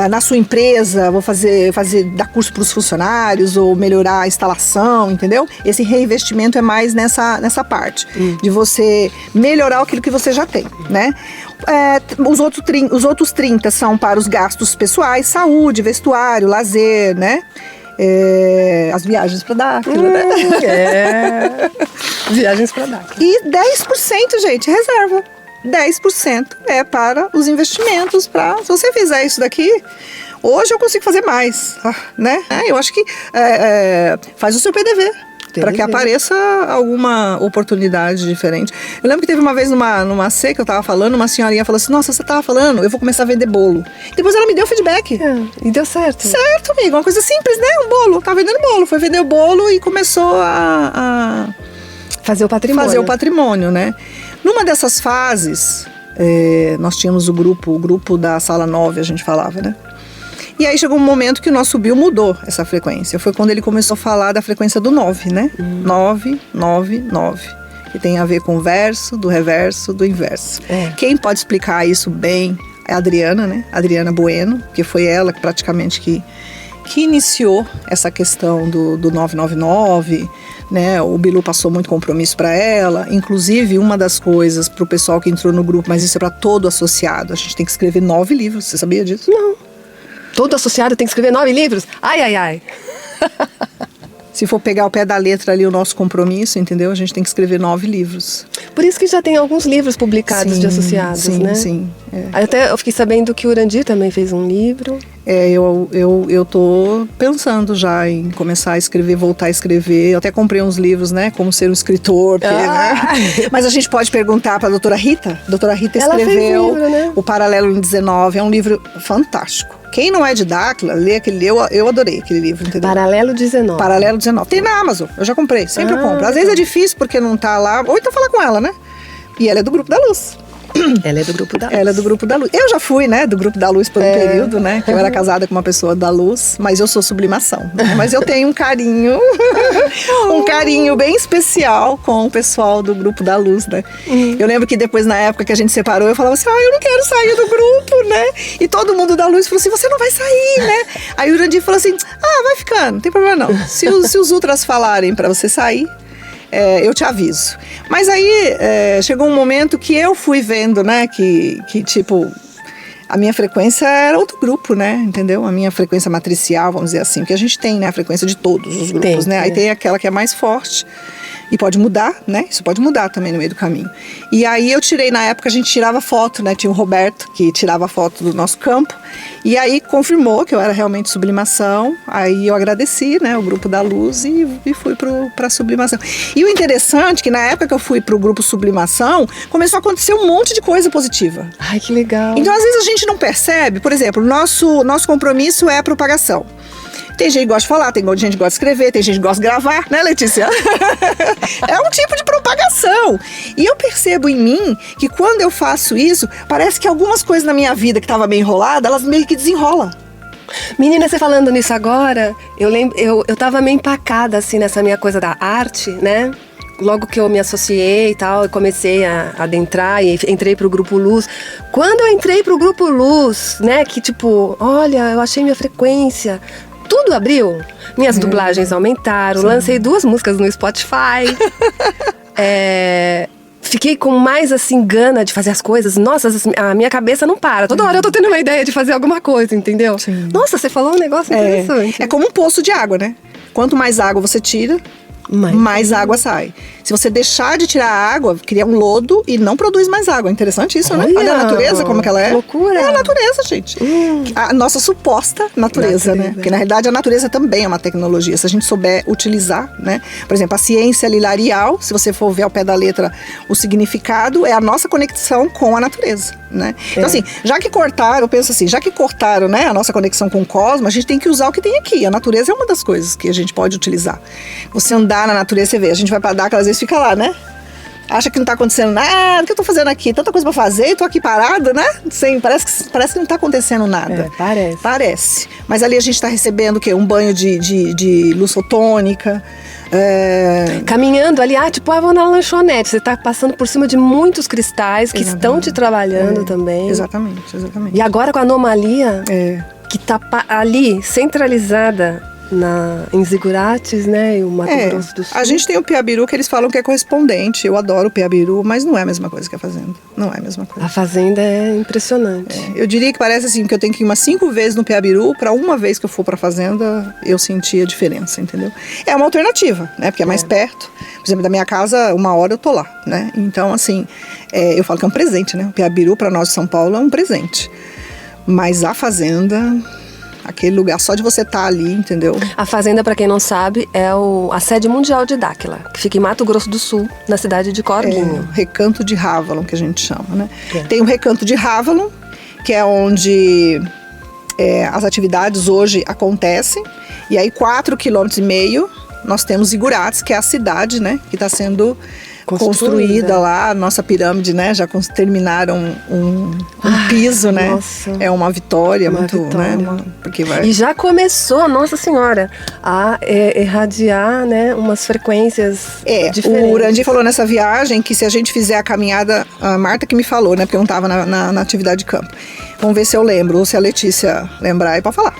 na sua empresa, vou dar curso para os funcionários ou melhorar a instalação, entendeu? Esse reinvestimento é mais nessa parte, de você melhorar aquilo que você já tem, né? Os outros 30% são para os gastos pessoais, saúde, vestuário, lazer, né? As viagens para Dáquila, né? Viagens para Dáquila. E 10%, gente, reserva. 10% é para os investimentos. Se você fizer isso daqui, hoje eu consigo fazer mais, né? Eu acho que faz o seu PDV. Para que apareça alguma oportunidade diferente. Eu lembro que teve uma vez numa C que eu tava falando, uma senhorinha falou assim, nossa, você tava falando, eu vou começar a vender bolo. Depois ela me deu feedback. E deu certo. Certo, amiga, uma coisa simples, né? Um bolo, tava vendendo bolo. Foi vender o bolo e começou a fazer o patrimônio. Né? Numa dessas fases, nós tínhamos o grupo da sala 9, a gente falava, né? E aí chegou um momento que o nosso bio mudou essa frequência. Foi quando ele começou a falar da frequência do 9, né? 9, 9, 9. Que tem a ver com o verso, do reverso, do inverso. Quem pode explicar isso bem é a Adriana, né? Adriana Bueno, que foi ela que praticamente que iniciou essa questão do 999, né? O Bilu passou muito compromisso para ela. Inclusive, uma das coisas para o pessoal que entrou no grupo, mas isso é para todo associado, a gente tem que escrever 9 livros. Você sabia disso? Não. Todo associado tem que escrever 9 livros? Ai. Se for pegar ao pé da letra ali o nosso compromisso, entendeu? A gente tem que escrever 9 livros. Por isso que já tem alguns livros publicados de associados, né? Sim. Até eu fiquei sabendo que o Urandir também fez um livro. Eu tô pensando já em começar a escrever, voltar a escrever. Eu até comprei uns livros, né? Como ser um escritor. Porque, né? Mas a gente pode perguntar para a doutora Rita. A doutora Rita escreveu livro, né? O Paralelo em 19. É um livro fantástico. Quem não é de Dáquila, lê aquele livro. Eu adorei aquele livro, entendeu? Paralelo 19. Paralelo 19. Tem na Amazon. Eu já comprei. Sempre eu compro. Às vezes é difícil porque não tá lá. Ou então fala com ela, né? E ela é do Grupo da Luz. Ela é do Grupo da Luz. Ela é do Grupo da Luz. Eu já fui, né, do Grupo da Luz por um período, né, que eu era casada com uma pessoa da Luz, mas eu sou sublimação, né? Mas eu tenho um carinho bem especial com o pessoal do Grupo da Luz, né. Eu lembro que depois, na época que a gente separou, eu falava assim, eu não quero sair do grupo, né, e todo mundo da Luz falou assim, você não vai sair, né. Aí o Urandir falou assim, vai ficando, não tem problema não. Se os ultras falarem pra você sair, eu te aviso. Mas aí chegou um momento que eu fui vendo, né, que tipo, a minha frequência era outro grupo, né, entendeu? A minha frequência matricial, vamos dizer assim, que a gente tem, né, a frequência de todos os grupos, né? Aí tem aquela que é mais forte e pode mudar, né? Isso pode mudar também no meio do caminho. E aí eu tirei, na época a gente tirava foto, né? Tinha o Roberto que tirava foto do nosso campo e aí confirmou que eu era realmente sublimação. Aí eu agradeci, né, o Grupo da Luz e fui pra sublimação. E o interessante é que na época que eu fui pro grupo sublimação, começou a acontecer um monte de coisa positiva. Ai, que legal. Então às vezes a gente não percebe, por exemplo, nosso compromisso é a propagação. Tem gente que gosta de falar, tem gente que gosta de escrever, tem gente que gosta de gravar, né, Letícia? É um tipo de propagação. E eu percebo em mim que quando eu faço isso, parece que algumas coisas na minha vida que estavam meio enroladas, elas meio que desenrolam. Menina, você falando nisso agora, eu tava meio empacada, assim, nessa minha coisa da arte, né? Logo que eu me associei e tal, eu comecei a adentrar e entrei pro Grupo Luz. Quando eu entrei pro Grupo Luz, né, que tipo, olha, eu achei minha frequência, tudo abriu. Minhas dublagens aumentaram, lancei 2 músicas no Spotify. Fiquei com mais, assim, gana de fazer as coisas. Nossa, a minha cabeça não para. Toda hora eu tô tendo uma ideia de fazer alguma coisa, entendeu? Sim. Nossa, você falou um negócio interessante. É como um poço de água, né? Quanto mais água você tira, mais água sai. Se você deixar de tirar a água, cria um lodo e não produz mais água. Interessante isso, né? Olha a natureza, como que ela é. Loucura. É a natureza, gente. A nossa suposta natureza, né? Porque, na realidade, a natureza também é uma tecnologia. Se a gente souber utilizar, né? Por exemplo, a ciência lilarial, se você for ver ao pé da letra o significado, é a nossa conexão com a natureza, né? Então, assim, já que cortaram, eu penso assim, já que cortaram, né, a nossa conexão com o cosmos, a gente tem que usar o que tem aqui. A natureza é uma das coisas que a gente pode utilizar. Você andar na natureza, você vê, a gente vai pra dar aquelas vezes fica lá, né? Acha que não tá acontecendo nada, o que eu tô fazendo aqui? Tanta coisa pra fazer, eu tô aqui parado, né? Sim, parece que não tá acontecendo nada. Parece. Mas ali a gente tá recebendo o quê? Um banho de luz fotônica. Caminhando ali, vou na lanchonete. Você tá passando por cima de muitos cristais que estão te trabalhando também. Exatamente. E agora com a anomalia que tá ali, centralizada em Zigurates, né, e o Mato Grosso do Sul. A gente tem o Piabiru que eles falam que é correspondente. Eu adoro o Piabiru, mas não é a mesma coisa que a Fazenda. Não é a mesma coisa. A Fazenda é impressionante. Eu diria que parece assim que eu tenho que ir umas 5 vezes no Piabiru para uma vez que eu for pra Fazenda eu sentir a diferença, entendeu? É uma alternativa, né, porque é mais perto. Por exemplo, da minha casa, 1 hora eu tô lá, né? Então, assim, eu falo que é um presente, né? O Piabiru para nós de São Paulo é um presente. Mas a Fazenda, aquele lugar, só de você estar ali, entendeu? A Fazenda, para quem não sabe, é a sede mundial de Dáquila, que fica em Mato Grosso do Sul, na cidade de Corguinho. Recanto de Ravalon, que a gente chama, né? Tem o Recanto de Ravalon, que é onde as atividades hoje acontecem. E aí, 4,5 km nós temos Zigurates, que é a cidade, né? Que está sendo construída lá, a nossa pirâmide, né? Já terminaram um piso, né? Nossa. É uma vitória, né? Porque E já começou, Nossa Senhora, a irradiar, né? Umas frequências diferentes. O Urandi falou nessa viagem que se a gente fizer a caminhada, a Marta que me falou, né? Porque eu não estava na atividade de campo. Vamos ver se eu lembro, ou se a Letícia lembrar, aí pode falar.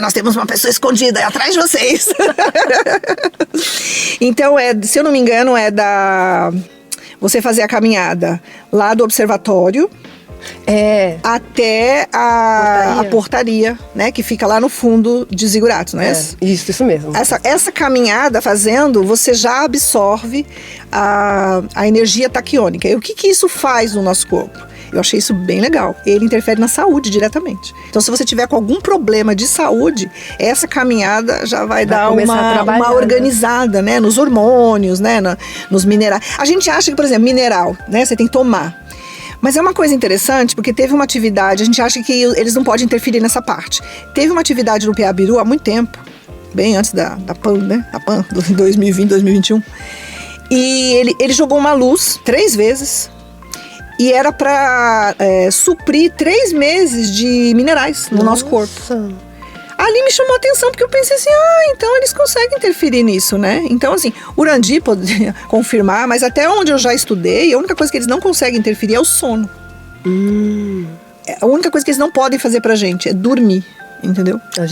Nós temos uma pessoa escondida aí atrás de vocês. Então, se eu não me engano, você fazer a caminhada lá do observatório até a portaria, né? Que fica lá no fundo de Zigurates, não é isso? Isso mesmo. Essa caminhada fazendo, você já absorve a energia taquiônica. E o que isso faz no nosso corpo? Eu achei isso bem legal. Ele interfere na saúde diretamente. Então, se você tiver com algum problema de saúde, essa caminhada já vai dar uma organizada, né? Nos hormônios, né? Nos minerais. A gente acha que, por exemplo, mineral, né? Você tem que tomar. Mas é uma coisa interessante, porque teve uma atividade, a gente acha que eles não podem interferir nessa parte. Teve uma atividade no Piabiru há muito tempo, bem antes da PAN, né? Da PAN, 2020, 2021. E ele jogou uma luz 3 vezes. E era para suprir 3 meses de minerais no nosso corpo. Ali me chamou a atenção, porque eu pensei assim, então eles conseguem interferir nisso, né? Então, assim, o Urandi poderia confirmar, mas até onde eu já estudei, a única coisa que eles não conseguem interferir é o sono. A única coisa que eles não podem fazer pra gente é dormir, entendeu? A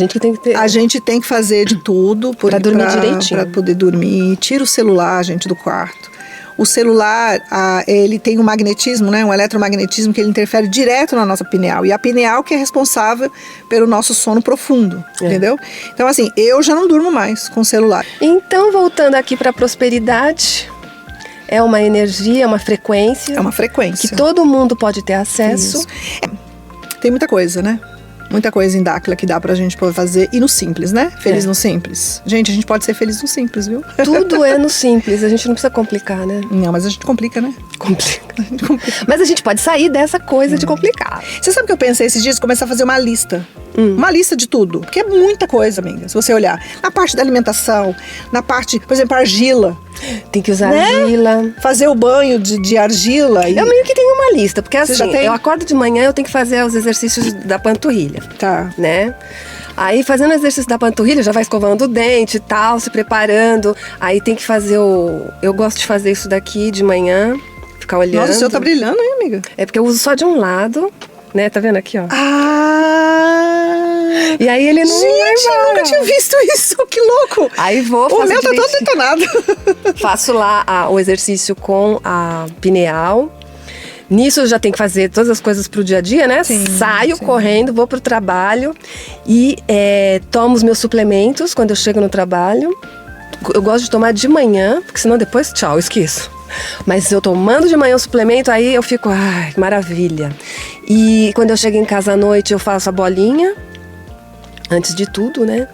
gente tem que fazer de tudo para dormir direitinho. Para poder dormir. Tira o celular, gente, do quarto. O celular, ele tem um magnetismo, né, um eletromagnetismo que ele interfere direto na nossa pineal. E a pineal que é responsável pelo nosso sono profundo, entendeu? Então, assim, eu já não durmo mais com o celular. Então, voltando aqui para a prosperidade, é uma energia, é uma frequência. É uma frequência. Que todo mundo pode ter acesso. Tem muita coisa, né? Muita coisa em Dáquila que dá pra gente poder fazer. E no simples, né? Feliz no simples. Gente, a gente pode ser feliz no simples, viu? Tudo é no simples, a gente não precisa complicar, né? Não, mas a gente complica, né? Complica. Mas a gente pode sair dessa coisa de complicar. Você sabe o que eu pensei esses dias? Começar a fazer uma lista. Uma lista de tudo. Porque é muita coisa, amiga. Se você olhar. Na parte da alimentação, na parte, por exemplo, argila. Tem que usar argila. Fazer o banho de argila. Eu meio que tenho uma lista, porque Você já assim, tem? eu acordo de manhã, eu tenho que fazer os exercícios da panturrilha. Tá. Né? Aí, fazendo o exercício da panturrilha, já vai escovando o dente e tal, se preparando. Aí tem que fazer Eu gosto de fazer isso daqui de manhã, ficar olhando. Nossa, o seu tá brilhando, hein, amiga? É porque eu uso só de um lado, né? Tá vendo aqui, ó? E aí ele não vai Gente, eu embora. nunca tinha visto isso. Que louco. Aí vou O fazer meu tá todo direitinho. detonado. Faço lá o exercício com a pineal. Nisso eu já tenho que fazer todas as coisas pro dia a dia, né? Sim, Saio sim. correndo, vou pro trabalho e tomo os meus suplementos quando eu chego no trabalho. Eu gosto de tomar de manhã, porque senão depois, tchau, esqueço. Mas eu tomando de manhã o suplemento, aí eu fico, ai, maravilha. E quando eu chego em casa à noite, eu faço a bolinha, antes de tudo, né?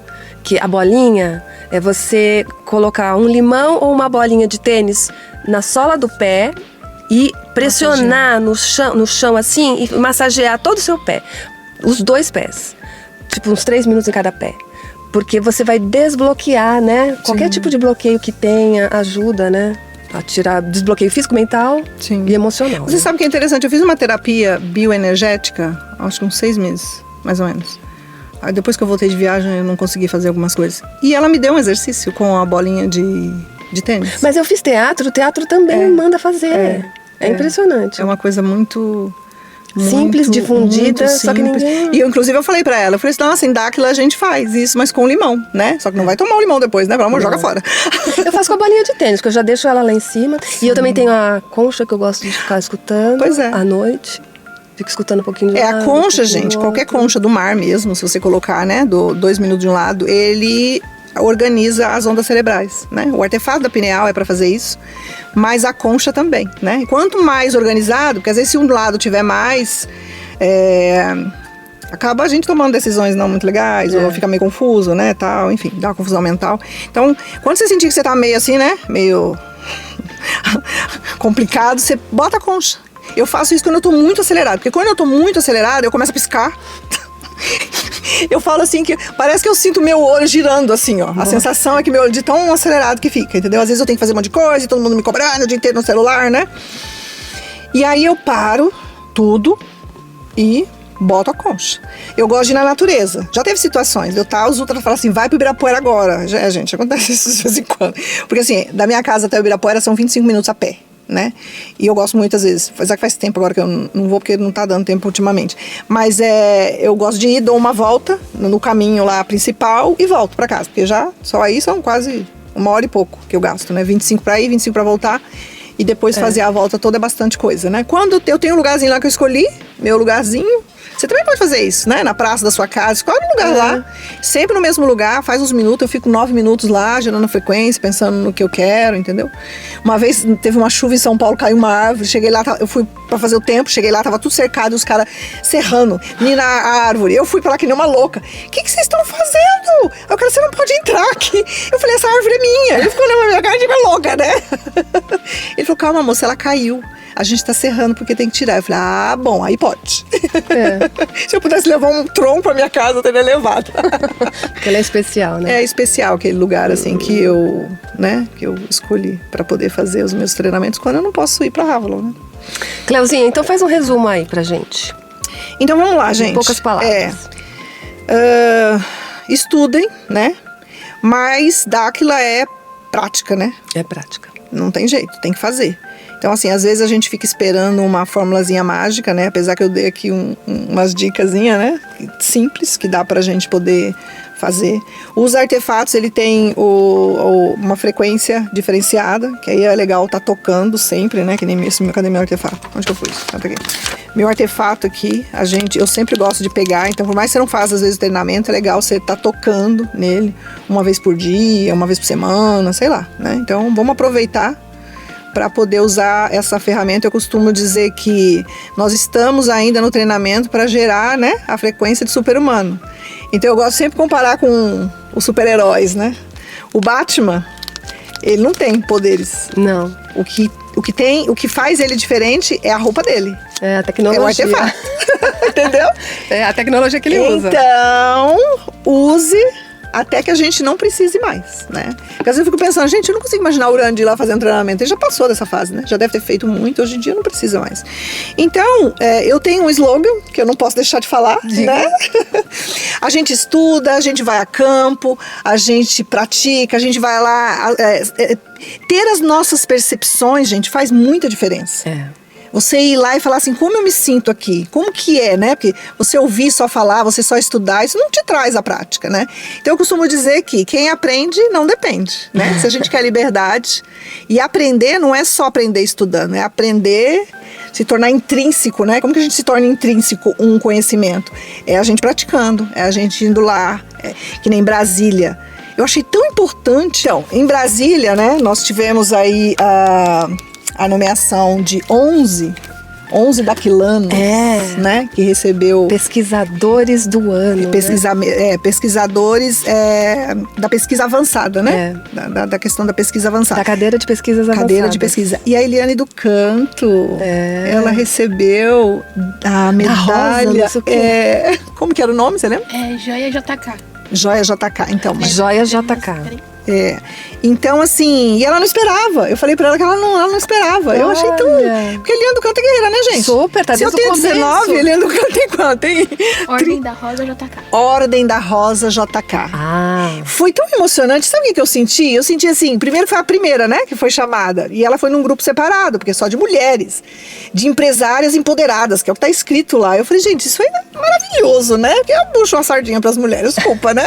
Que a bolinha é você colocar um limão ou uma bolinha de tênis na sola do pé e pressionar no chão assim e massagear todo o seu pé. Os 2 pés. Tipo, uns 3 minutos em cada pé. Porque você vai desbloquear, né? Qualquer tipo de bloqueio que tenha ajuda, né? A tirar desbloqueio físico, mental e emocional. Você sabe o que é interessante? Eu fiz uma terapia bioenergética, acho que uns 6 meses, mais ou menos. Aí depois que eu voltei de viagem, eu não consegui fazer algumas coisas. E ela me deu um exercício com a bolinha de tênis. Mas eu fiz teatro, o teatro também manda fazer. É impressionante. É uma coisa muito simples, difundida, muito só que simples. ninguém... E eu, inclusive, eu falei pra ela, eu falei assim, nossa, em Dáquila a gente faz isso, mas com limão, né? Só que não vai tomar o limão depois, né? Pelo amor, joga fora. Eu faço com a bolinha de tênis, que eu já deixo ela lá em cima. E eu também tenho a concha que eu gosto de ficar escutando à noite. Fico escutando um pouquinho de a concha, gente, qualquer concha do mar mesmo, se você colocar, né, 2 minutos de um lado, ele organiza as ondas cerebrais, né? O artefato da pineal é para fazer isso, mas a concha também, né? E quanto mais organizado, porque às vezes se um lado tiver mais, acaba a gente tomando decisões não muito legais, ou fica meio confuso, né, tal, enfim, dá uma confusão mental. Então, quando você sentir que você tá meio assim, né, meio complicado, você bota a concha. Eu faço isso quando eu tô muito acelerado, porque quando eu tô muito acelerado, eu começo a piscar. Eu falo assim que parece que eu sinto meu olho girando assim, ó. A sensação é que meu olho de tão acelerado que fica, entendeu? Às vezes eu tenho que fazer um monte de coisa e todo mundo me cobrando o dia inteiro no celular, né? E aí eu paro tudo e boto a concha. Eu gosto de ir na natureza. Já teve situações, os ultras falam assim, vai pro Ibirapuera agora. Gente, acontece isso de vez em quando. Porque assim, da minha casa até o Ibirapuera são 25 minutos a pé, né? E eu gosto muito às vezes, apesar que faz tempo agora que eu não vou porque não tá dando tempo ultimamente, mas eu gosto de ir, dou uma volta no caminho lá principal e volto pra casa, porque já só aí são quase 1 hora e pouco que eu gasto, né? 25 pra ir, 25 pra voltar e depois fazer a volta toda é bastante coisa, né? Quando eu tenho um lugarzinho lá que eu escolhi, meu lugarzinho, você também pode fazer isso, né? Na praça da sua casa, escolhe um lugar lá, sempre no mesmo lugar, faz uns minutos, eu fico 9 minutos lá, gerando frequência, pensando no que eu quero, entendeu? Uma vez teve uma chuva em São Paulo, caiu uma árvore, cheguei lá, eu fui pra fazer o tempo, cheguei lá, tava tudo cercado, os caras serrando, menina, a árvore, eu fui pra lá que nem uma louca. O que vocês estão fazendo? Aí o cara, você não pode entrar aqui. Eu falei, essa árvore é minha. Ele ficou na minha cara de uma louca, né? Ele falou, calma, moça, ela caiu. A gente tá serrando porque tem que tirar. Eu falei, bom, aí pode. Se eu pudesse levar um tronco pra minha casa, eu teria levado. Porque ela é especial, né? É especial aquele lugar, assim, que eu escolhi pra poder fazer os meus treinamentos quando eu não posso ir pra Avalon, né? Cleuzinha, então faz um resumo aí pra gente. Então vamos lá, gente. Em poucas palavras. Estudem, né? Mas Dáquila é prática, né? É prática. Não tem jeito, tem que fazer. Então, assim, às vezes a gente fica esperando uma formulazinha mágica, né? Apesar que eu dei aqui umas dicasinhas, né? Simples, que dá pra gente poder fazer. Os artefatos, ele tem uma frequência diferenciada, que aí é legal tá tocando sempre, né? Que nem esse, cadê meu artefato? Onde que eu fui? Ah, peguei. Meu artefato aqui, eu sempre gosto de pegar, então por mais que você não faça às vezes o treinamento, é legal você tá tocando nele uma vez por dia, uma vez por semana, sei lá, né? Então vamos aproveitar para poder usar essa ferramenta. Eu costumo dizer que nós estamos ainda no treinamento para gerar, né, a frequência de super-humano. Então eu gosto sempre de comparar com os super-heróis, né? O Batman, ele não tem poderes. Não. O que faz ele diferente é a roupa dele. É a tecnologia. É o artefato. Entendeu? É a tecnologia que ele usa. Então, use até que a gente não precise mais, né? Porque às vezes eu fico pensando, gente, eu não consigo imaginar o Urânio lá fazendo treinamento. Ele já passou dessa fase, né? Já deve ter feito muito, hoje em dia não precisa mais. Então, eu tenho um slogan que eu não posso deixar de falar, né? A gente estuda, a gente vai a campo, a gente pratica, a gente vai lá. Ter as nossas percepções, gente, faz muita diferença. Você ir lá e falar assim, como eu me sinto aqui? Como que é, né? Porque você ouvir só falar, você só estudar, isso não te traz a prática, né? Então eu costumo dizer que quem aprende não depende, né? Se a gente quer liberdade, e aprender não é só aprender estudando, é aprender, se tornar intrínseco, né? Como que a gente se torna intrínseco um conhecimento? É a gente praticando, é a gente indo lá, que nem Brasília. Eu achei tão importante. Então, em Brasília, né, nós tivemos aí a nomeação de 11 daquilanos, né, que recebeu... Pesquisadores do ano, pesquisadores da pesquisa avançada, né? Da questão da pesquisa avançada. Da cadeira de pesquisas avançadas. Cadeira de pesquisa. E a Eliane do Canto, ela recebeu a medalha... como que era o nome, você lembra? Joia JK. Joia JK, então. Joia JK. Então, assim, e ela não esperava. Eu falei pra ela que ela não esperava. Eu achei tão... Porque Eliane do Canto é guerreira, né, gente? Super, tá desde o começo. Se eu tenho 19, Eliane do Canto tem quanto? Tem... Ordem da Rosa JK. Ordem da Rosa JK. Foi tão emocionante. Sabe o que eu senti? Eu senti assim, primeiro foi a primeira, né, que foi chamada. E ela foi num grupo separado, porque é só de mulheres. De empresárias empoderadas, que é o que tá escrito lá. Eu falei, gente, isso é maravilhoso, né? Porque eu puxo uma sardinha pras mulheres, desculpa, né?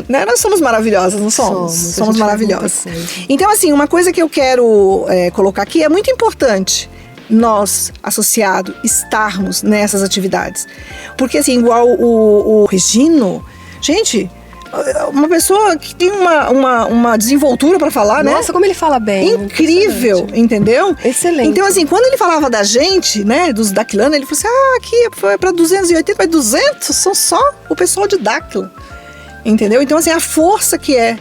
Né? Nós somos maravilhosas, não somos? Somos maravilhosas. Então, assim, uma coisa que eu quero colocar aqui é muito importante nós, associados, estarmos nessas atividades. Porque, assim, igual o Regino, gente, uma pessoa que tem uma desenvoltura para falar, né? Nossa, como ele fala bem. Incrível, entendeu? Excelente. Então, assim, quando ele falava da gente, né, dos daquilanos, ele falou assim, aqui foi para 280, mas 200 são só o pessoal de Dáquilo. Entendeu? Então, assim, a força que é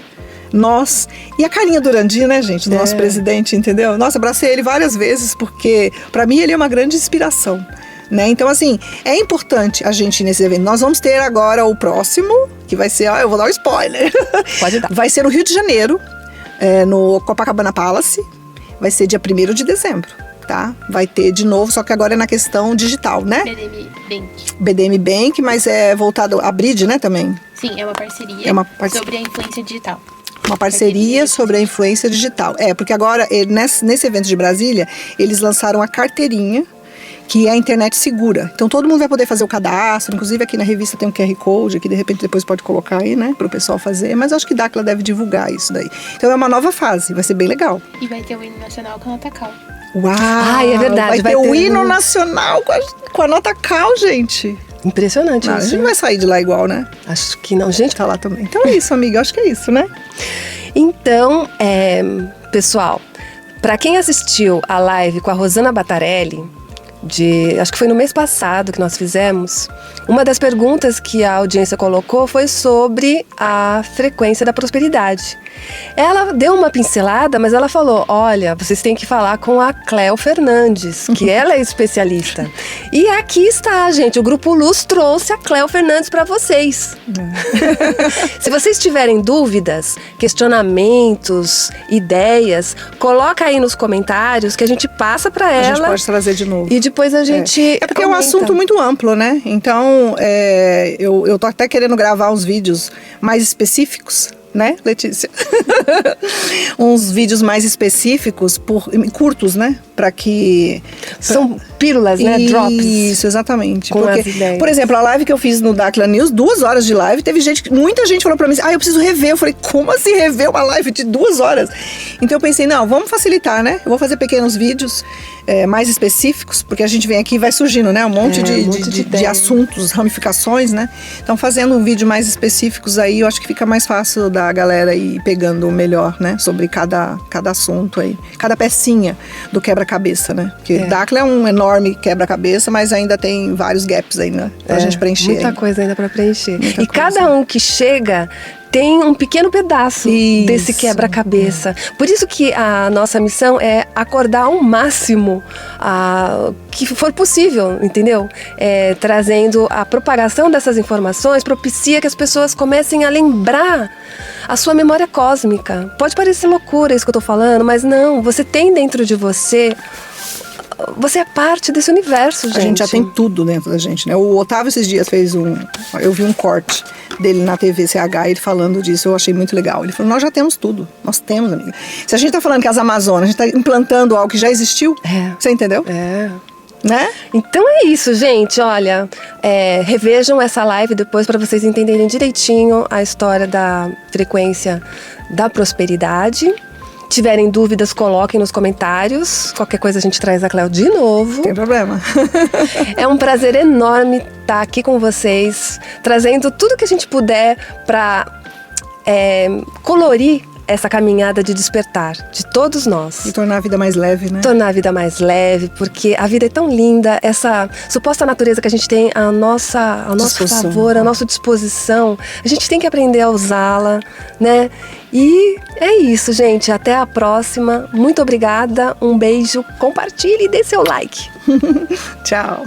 nós. E a carinha do Urandir, né, gente? Do nosso presidente, entendeu? Nossa, abracei ele várias vezes, porque pra mim ele é uma grande inspiração, né? Então, assim, é importante a gente ir nesse evento. Nós vamos ter agora o próximo, que vai ser, eu vou dar um spoiler. Pode dar. Vai ser no Rio de Janeiro, no Copacabana Palace. Vai ser dia 1º de dezembro. Tá? Vai ter de novo, só que agora é na questão digital, né? BDM Bank, mas é voltado a Bridge, né, também? Sim, é uma parceria sobre a influência digital. Uma parceria sobre a influência digital. Porque agora, nesse evento de Brasília, eles lançaram a carteirinha, que é a internet segura. Então todo mundo vai poder fazer o cadastro, inclusive aqui na revista tem um QR Code, que de repente depois pode colocar aí, né, pro pessoal fazer, mas eu acho que Dáquila deve divulgar isso daí. Então é uma nova fase, vai ser bem legal. E vai ter o hino nacional com a nota CAL. Uau! É verdade. Vai ter o hino nacional com a nota CAL, gente. Impressionante isso. A gente não vai sair de lá igual, né? Acho que não, gente. Tá lá também. Então é isso, amiga. Acho que é isso, né? Então, pessoal, para quem assistiu a live com a Rosana Batarelli, acho que foi no mês passado que nós fizemos, uma das perguntas que a audiência colocou foi sobre a frequência da prosperidade. Ela deu uma pincelada, mas ela falou, olha, vocês têm que falar com a Cléo Fernandes, que ela é especialista. E aqui está, gente, o Grupo Luz trouxe a Cléo Fernandes para vocês. Se vocês tiverem dúvidas, questionamentos, ideias, coloca aí nos comentários que a gente passa para ela. A gente pode trazer de novo. E depois a gente porque é um assunto muito amplo, né? Então, eu tô até querendo gravar uns vídeos mais específicos, né, Letícia? Uns vídeos mais específicos, curtos, né? Para que São pílulas, né? Drops. Isso, exatamente. Com Porque, as ideias. por exemplo, a live que eu fiz no Dáquila News, 2 horas de live, teve muita gente falou pra mim, eu preciso rever. Eu falei, como assim rever uma live de 2 horas? Então eu pensei, não, vamos facilitar, né? Eu vou fazer pequenos vídeos mais específicos, porque a gente vem aqui e vai surgindo, né? Um monte de assuntos, ramificações, né? Então fazendo um vídeo mais específicos aí, eu acho que fica mais fácil da galera ir pegando o melhor, né? Sobre cada assunto aí, cada pecinha do quebra-cabeça, né? Porque Dáquila é um enorme quebra-cabeça, mas ainda tem vários gaps aí, né? Pra gente preencher. Muita coisa ainda pra preencher. Muita e coisa. cada um que chega tem um pequeno pedaço desse quebra-cabeça. Por isso que a nossa missão é acordar ao máximo que for possível, entendeu? Trazendo a propagação dessas informações, propicia que as pessoas comecem a lembrar a sua memória cósmica. Pode parecer loucura isso que eu tô falando, mas não, você tem dentro de você. Você é parte desse universo, gente. A gente já tem tudo dentro da gente, né? O Otávio esses dias fez eu vi um corte dele na TV CH, ele falando disso, eu achei muito legal. Ele falou, nós já temos tudo, nós temos, amiga. Se a gente tá falando que as Amazonas, a gente tá implantando algo que já existiu, você entendeu? Né? Então é isso, gente. Olha, revejam essa live depois para vocês entenderem direitinho a história da frequência da prosperidade. Tiverem dúvidas, coloquem nos comentários. Qualquer coisa a gente traz a Cléo de novo. Tem problema. É um prazer enorme estar aqui com vocês, trazendo tudo que a gente puder para colorir essa caminhada de despertar de todos nós. E tornar a vida mais leve, né? Tornar a vida mais leve, porque a vida é tão linda, essa suposta natureza que a gente tem ao nosso favor, à nossa disposição, a gente tem que aprender a usá-la, né? E é isso, gente. Até a próxima. Muito obrigada. Um beijo. Compartilhe e dê seu like. Tchau.